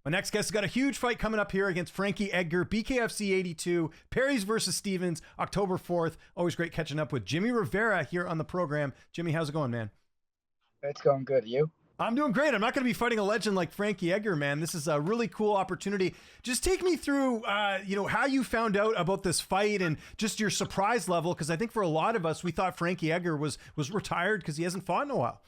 My next guest has got a huge fight coming up here against Frankie Edgar, BKFC 82, Perry's versus Stevens, October 4th. Always great catching up with Jimmie Rivera here on the program. Jimmy, how's it going, man? It's going good. You? I'm doing great. I'm not going to be fighting a legend like Frankie Edgar, man. This is a really cool opportunity. Just take me through, how you found out about this fight and just your surprise level, because I think for a lot of us, we thought Frankie Edgar was retired because he hasn't fought in a while.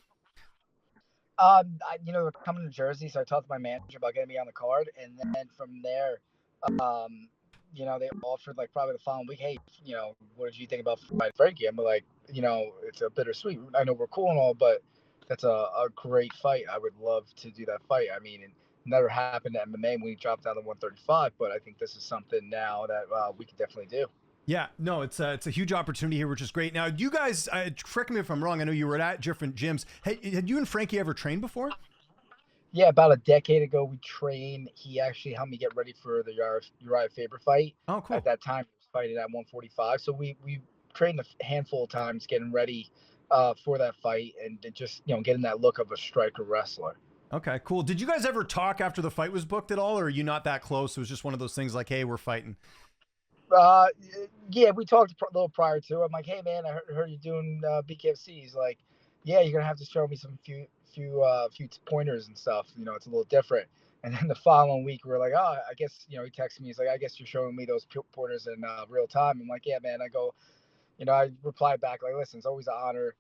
We're coming to Jersey, so I talked to my manager about getting me on the card, and then from there, they offered like probably the following week, hey, what did you think about fighting Frankie? I'm like, it's a bittersweet. I know we're cool and all, but that's a great fight. I would love to do that fight. I mean, it never happened to MMA when we dropped down to 135, but I think this is something now that we can definitely do. Yeah, no, it's a huge opportunity here, which is great. Now, you guys, correct me if I'm wrong, I know you were at different gyms. Had you and Frankie ever trained before? Yeah, about a decade ago, we trained. He actually helped me get ready for the Uriah Faber fight. Oh, cool. At that time, he was fighting at 145. So we trained a handful of times getting ready for that fight and just, getting that look of a striker wrestler. Okay, cool. Did you guys ever talk after the fight was booked at all, or are you not that close? It was just one of those things like, hey, we're fighting. Yeah, we talked a little prior to. I'm like, hey man, I heard you doing BKFC. He's like, yeah, you're gonna have to show me some few pointers and stuff. It's a little different. And then the following week, we're like, oh, I guess he texted me. He's like, I guess you're showing me those pointers in real time. I'm like, yeah, man. I go, I replied back like, listen, it's always an honor.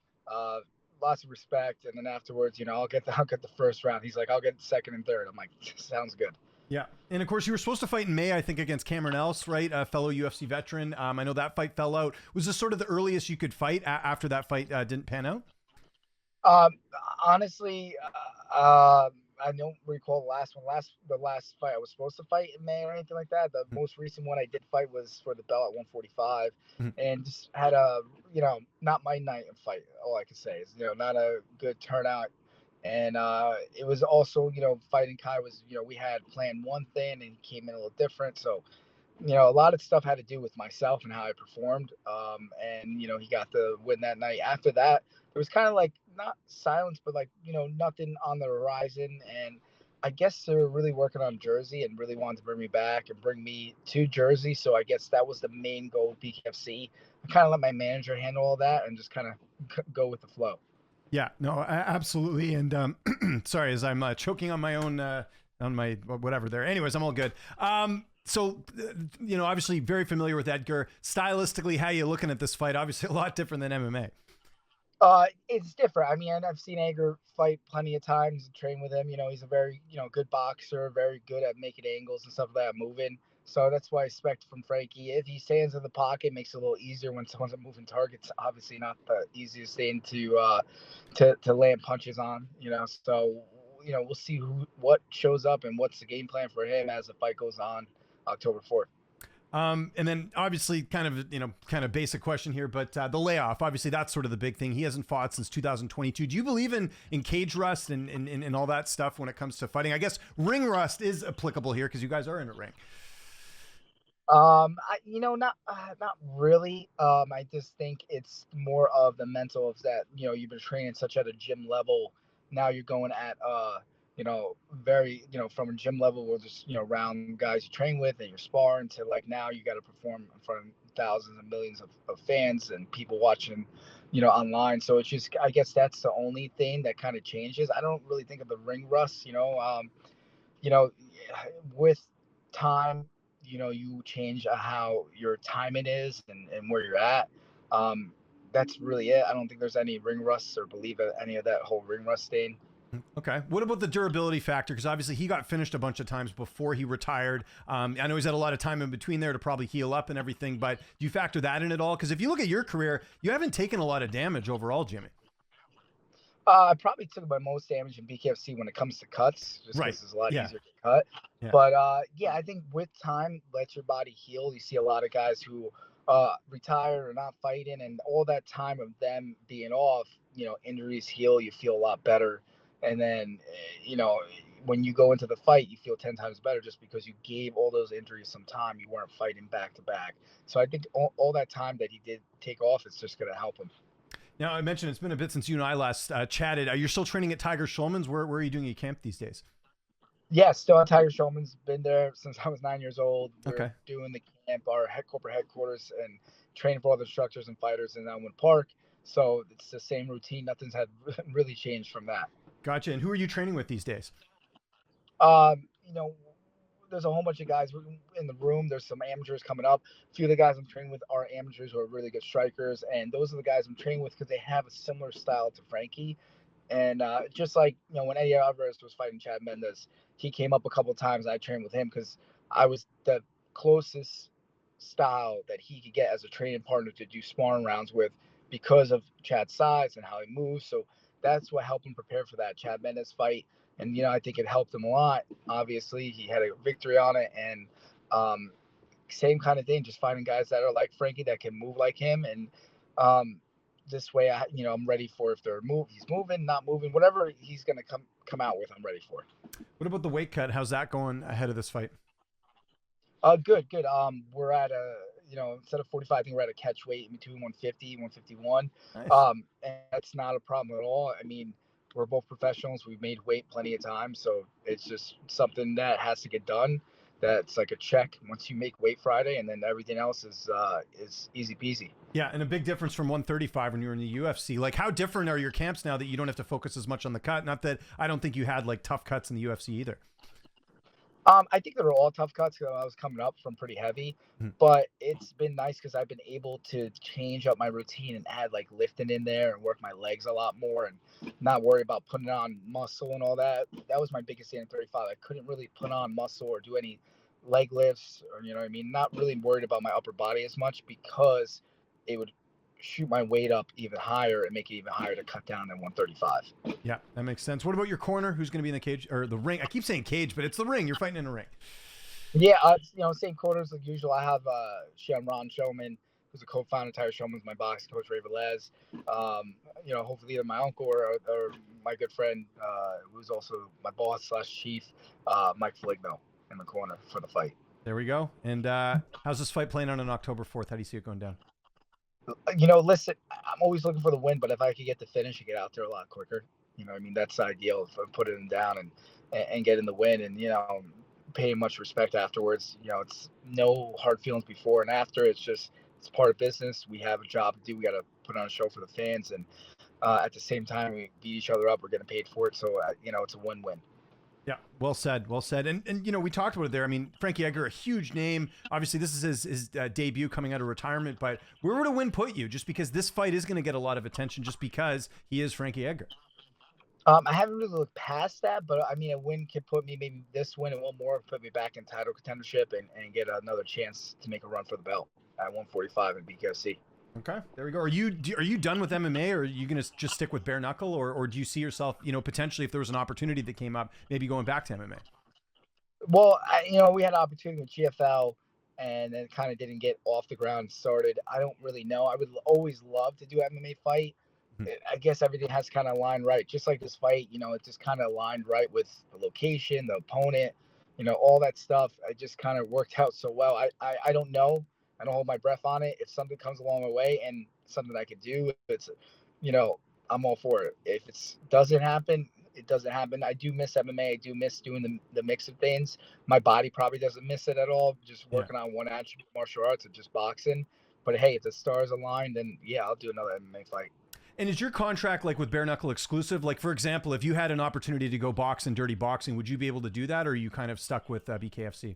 Lots of respect. And then afterwards, I'll get the first round. He's like, I'll get the second and third. I'm like, sounds good. Yeah. And of course, you were supposed to fight in May, I think, against Cameron Else, right? A fellow UFC veteran. I know that fight fell out. Was this sort of the earliest you could fight after that fight didn't pan out? Honestly, I don't recall the last fight I was supposed to fight in May or anything like that. The most recent one I did fight was for the belt at 145, and just had a, not my night of fight. All I can say is, not a good turnout. And it was also, fighting Kai was, we had planned one thing and he came in a little different. So, a lot of stuff had to do with myself and how I performed. And, he got the win that night. After that, there was kind of like not silence, but like, nothing on the horizon. And I guess they were really working on Jersey and really wanted to bring me back and bring me to Jersey. So I guess that was the main goal of BKFC. I kind of let my manager handle all that and just kind of go with the flow. Yeah, no, absolutely. And sorry, as I'm choking on my own, on my whatever there. Anyways, I'm all good. So, obviously very familiar with Edgar. Stylistically, how you looking at this fight? Obviously a lot different than MMA. It's different. I mean, I've seen Edgar fight plenty of times and train with him. He's a very, good boxer, very good at making angles and stuff like that, moving. So that's why I expect from Frankie. If he stands in the pocket, it makes it a little easier when someone's a moving target. It's obviously not the easiest thing to land punches on. So we'll see what shows up and what's the game plan for him as the fight goes on October 4th. And then obviously kind of basic question here, but the layoff, obviously that's sort of the big thing. He hasn't fought since 2022. Do you believe in cage rust and all that stuff when it comes to fighting? I guess ring rust is applicable here because you guys are in a ring. Not really. I just think it's more of the mental of that, you've been training such at a gym level. Now you're going at, very, from a gym level where just, around guys you train with and you're sparring to like now you got to perform in front of thousands and millions of fans and people watching, online. So it's just, I guess that's the only thing that kind of changes. I don't really think of the ring rust, with time, you change how your timing is and where you're at. That's really it. I don't think there's any ring rust or believe any of that whole ring rust thing. Okay. What about the durability factor? Because obviously he got finished a bunch of times before he retired. I know he's had a lot of time in between there to probably heal up and everything, but do you factor that in at all? Because if you look at your career, you haven't taken a lot of damage overall, Jimmy. I probably took my most damage in BKFC when it comes to cuts, just because it's a lot easier to cut. Yeah. But I think with time, let your body heal. You see a lot of guys who retire or not fighting, and all that time of them being off, injuries heal. You feel a lot better, and then when you go into the fight, you feel 10 times better just because you gave all those injuries some time. You weren't fighting back to back. So I think all that time that he did take off, it's just going to help him. Now, I mentioned it's been a bit since you and I last chatted. Are you still training at Tiger Schulman's? Where are you doing your camp these days? Yeah, still at Tiger Showman's. Been there since I was 9 years old. We're Okay. doing the camp, our corporate headquarters, and training for all the instructors and fighters in Elmwood Park. So it's the same routine. Nothing's had really changed from that. Gotcha. And who are you training with these days? You know, there's a whole bunch of guys in the room. There's some amateurs coming up. A few of the guys I'm training with are amateurs who are really good strikers, and those are the guys I'm training with because they have a similar style to Frankie. And just like when Eddie Alvarez was fighting Chad Mendes, he came up a couple of times. And I trained with him because I was the closest style that he could get as a training partner to do sparring rounds with because of Chad's size and how he moves. So that's what helped him prepare for that Chad Mendes fight. And I think it helped him a lot. Obviously, he had a victory on it, and um, same kind of thing. Just finding guys that are like Frankie that can move like him, and um, this way, I'm ready for if he's moving, not moving, whatever he's gonna come out with. I'm ready for. What about the weight cut? How's that going ahead of this fight? Good, good. We're at instead of 45, I think we're at a catch weight in between 150, 151. Nice. And that's not a problem at all. I mean, we're both professionals. We've made weight plenty of times, so it's just something that has to get done. That's like a check once you make weight Friday, and then everything else is easy peasy. Yeah, and a big difference from 135 when you were in the UFC. Like, how different are your camps now that you don't have to focus as much on the cut? Not that I don't think you had like tough cuts in the UFC either. I think they were all tough cuts because I was coming up from pretty heavy, Hmm. but it's been nice because I've been able to change up my routine and add like lifting in there and work my legs a lot more and not worry about putting on muscle and all that. That was my biggest thing in 35. I couldn't really put on muscle or do any leg lifts or what I mean. Not really worried about my upper body as much because it would shoot my weight up even higher and make it even higher to cut down than 135. Yeah, that makes sense. What about your corner? Who's going to be in the cage or the ring? I keep saying cage, but it's the ring. You're fighting in a ring. Yeah, same quarters like usual. I have Ron Showman, who's a co-founder of Tire Showman's my boxing coach, Ray Velez. Hopefully either my uncle or my good friend, who's also my boss slash chief, Mike Feligno in the corner for the fight. There we go. And how's this fight playing on October 4th? How do you see it going down? Listen, I'm always looking for the win, but if I could get the finish and get out there a lot quicker, that's ideal. If I'm putting him down and getting the win and, paying much respect afterwards. It's no hard feelings before and after. It's part of business. We have a job to do. We got to put on a show for the fans. And at the same time, we beat each other up. We're getting paid for it. So, it's a win-win. Yeah, well said, well said. And we talked about it there. I mean, Frankie Edgar, a huge name. Obviously, this is his debut coming out of retirement. But where would a win put you? Just because this fight is going to get a lot of attention, just because he is Frankie Edgar. I haven't really looked past that, but I mean, a win could put me maybe this win and one more put me back in title contendership and get another chance to make a run for the belt at 145 in BKFC. Okay, there we go. Are you done with MMA, or are you going to just stick with bare knuckle, or do you see yourself, potentially if there was an opportunity that came up, maybe going back to MMA? Well, we had an opportunity with GFL, and then kind of didn't get off the ground started. I don't really know. I would always love to do MMA fight. I guess everything has kind of aligned right. Just like this fight, it just kind of aligned right with the location, the opponent, all that stuff. It just kind of worked out so well. I don't know. I don't hold my breath on it. If something comes along my way and something I could do, it's, I'm all for it. If it doesn't happen, it doesn't happen. I do miss MMA. I do miss doing the mix of things. My body probably doesn't miss it at all. Just Yeah. working on one attribute, martial arts, or just boxing. But hey, if the stars align, then yeah, I'll do another MMA fight. And is your contract like with bare knuckle exclusive? Like, for example, if you had an opportunity to go box in dirty boxing, would you be able to do that, or are you kind of stuck with BKFC?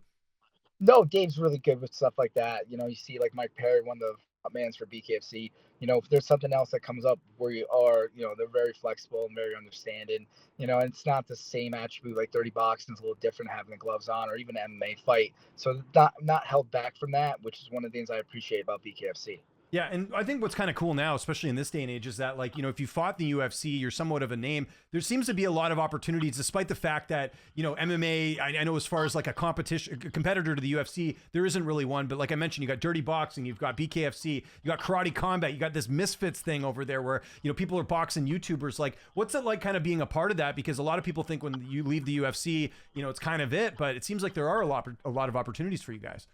No, Dave's really good with stuff like that. You see like Mike Perry, one of the mans for BKFC. If there's something else that comes up where you are, they're very flexible and very understanding. And it's not the same attribute like 30 boxing is a little different having the gloves on or even an MMA fight. So not held back from that, which is one of the things I appreciate about BKFC. Yeah, and I think what's kind of cool now, especially in this day and age, is that like, if you fought in the UFC, you're somewhat of a name. There seems to be a lot of opportunities, despite the fact that, MMA, I know as far as like a competitor to the UFC, there isn't really one. But like I mentioned, you got dirty boxing, you've got BKFC, you got karate combat, you got this misfits thing over there where, people are boxing YouTubers. Like, what's it like kind of being a part of that? Because a lot of people think when you leave the UFC, it's kind of it, but it seems like there are a lot of opportunities for you guys.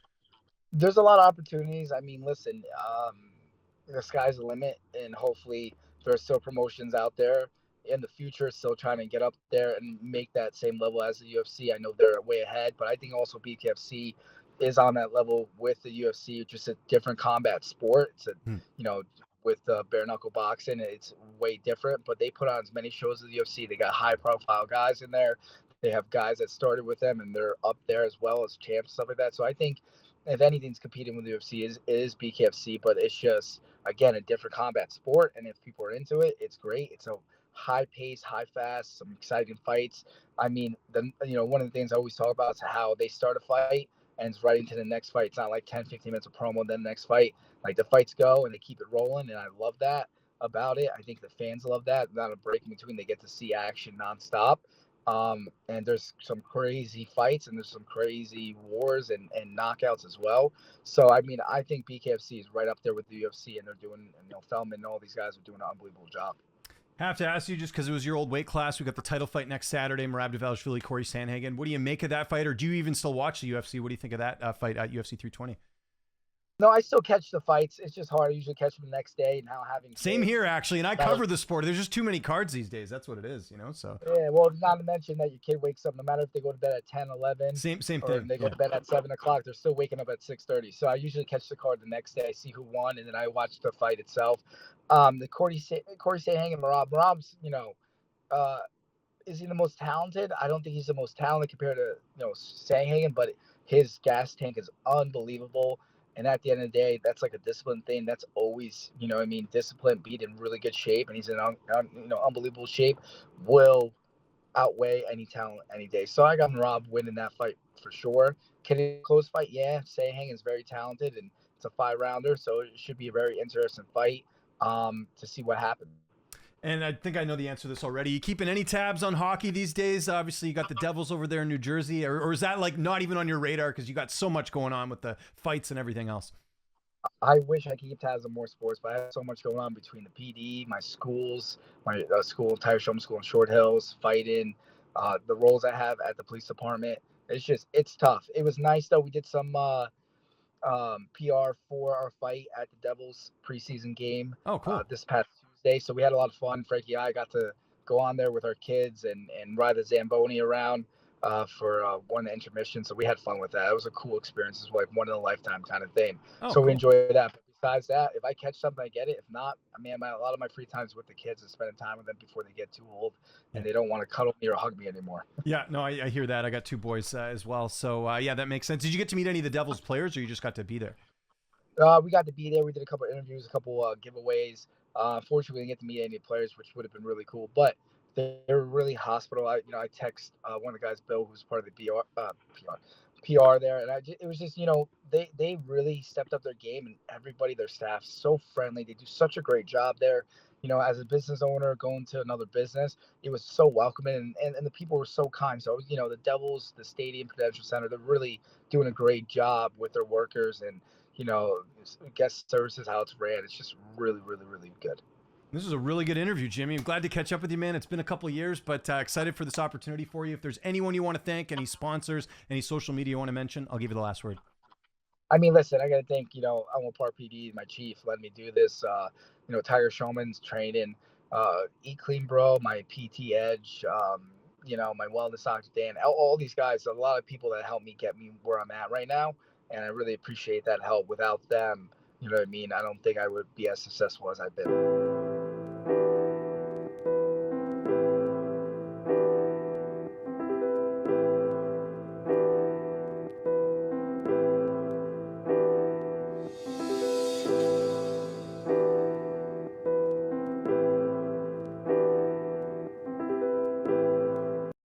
There's a lot of opportunities. I mean, listen, the sky's the limit, and hopefully there's still promotions out there in the future still trying to get up there and make that same level as the UFC. I know they're way ahead, but I think also BKFC is on that level with the UFC, just a different combat sport. It's a, you know, with bare knuckle boxing, it's way different, but they put on as many shows as the UFC. They got high profile guys in there. They have guys that started with them and they're up there as well as champs, stuff like that. So I think if anything's competing with the UFC is BKFC, but it's just, again, a different combat sport. And if people are into it, it's great. It's a high pace, high fast, some exciting fights. I mean, one of the things I always talk about is how they start a fight and it's right into the next fight. It's not like 10, 15 minutes of promo, then the next fight. Like the fights go and they keep it rolling. And I love that about it. I think the fans love that. Not a break in between. They get to see action nonstop. And there's some crazy fights and there's some crazy wars and knockouts as well. So, I mean, I think BKFC is right up there with the UFC, and they're doing, Feldman and all these guys are doing an unbelievable job. Have to ask you, just because it was your old weight class, we got the title fight next Saturday, Merab Dvalishvili, Corey Sandhagen. What do you make of that fight, or do you even still watch the UFC? What do you think of that fight at UFC 320? No, I still catch the fights. It's just hard. I usually catch them the next day. Now having same here actually, and I cover the sport. There's just too many cards these days. That's what it is, So yeah, well, not to mention that your kid wakes up no matter if they go to bed at 10, 11. Same thing. They go to bed at 7 o'clock. They're still waking up at 6:30. So I usually catch the card the next day. I see who won, and then I watch the fight itself. The Corey Sandhagen and Merab's, is he the most talented? I don't think he's the most talented compared to Sandhagen, but his gas tank is unbelievable. And at the end of the day, that's like a discipline thing. That's always, discipline, beat in really good shape, and he's in unbelievable shape, will outweigh any talent any day. So I got Rob winning that fight for sure. Can it be a close fight? Yeah, Sandhagen is very talented, and it's a 5-rounder, so it should be a very interesting fight to see what happens. And I think I know the answer to this already. You keeping any tabs on hockey these days? Obviously, you got the Devils over there in New Jersey, or is that like not even on your radar because you got so much going on with the fights and everything else? I wish I could keep tabs on more sports, but I have so much going on between the PD, my schools, my school, Tire Showman School in Short Hills, fighting, the roles I have at the police department. It's tough. It was nice though. We did some PR for our fight at the Devils preseason game. Oh, cool. This past Tuesday, so we had a lot of fun. Frankie and I got to go on there with our kids and ride the Zamboni around for one of the intermissions. So we had fun with that. It was a cool experience. It's like one in a lifetime kind of thing. Oh, so cool. We enjoyed that. But besides that, if I catch something, I get it. If not, I mean, a lot of my free time is with the kids and spending time with them before they get too old and they don't want to cuddle me or hug me anymore. Yeah, no, I hear that. I got 2 boys as well. So yeah, that makes sense. Did you get to meet any of the Devils players, or you just got to be there? We got to be there. We did a couple of interviews, a couple giveaways. Unfortunately, we didn't get to meet any players, which would have been really cool. But they're really hospitable. I text one of the guys, Bill, who's part of the PR there, and it was just they really stepped up their game, and everybody, their staff, so friendly. They do such a great job there. As a business owner going to another business, it was so welcoming, and the people were so kind. So the Devils, the stadium, Prudential Center, they're really doing a great job with their workers and guest services, how it's ran. It's just really, really, really good. This is a really good interview, Jimmy. I'm glad to catch up with you, man. It's been a couple of years, but excited for this opportunity for you. If there's anyone you want to thank, any sponsors, any social media you want to mention, I'll give you the last word. I mean, listen, I got to thank, Elmwood Park PD, my chief, letting me do this. Tiger Showman's training, Eat Clean Bro, my PT Edge, my wellness doctor, Dan, all these guys, a lot of people that helped me get me where I'm at right now. And I really appreciate that help. Without them, I don't think I would be as successful as I've been.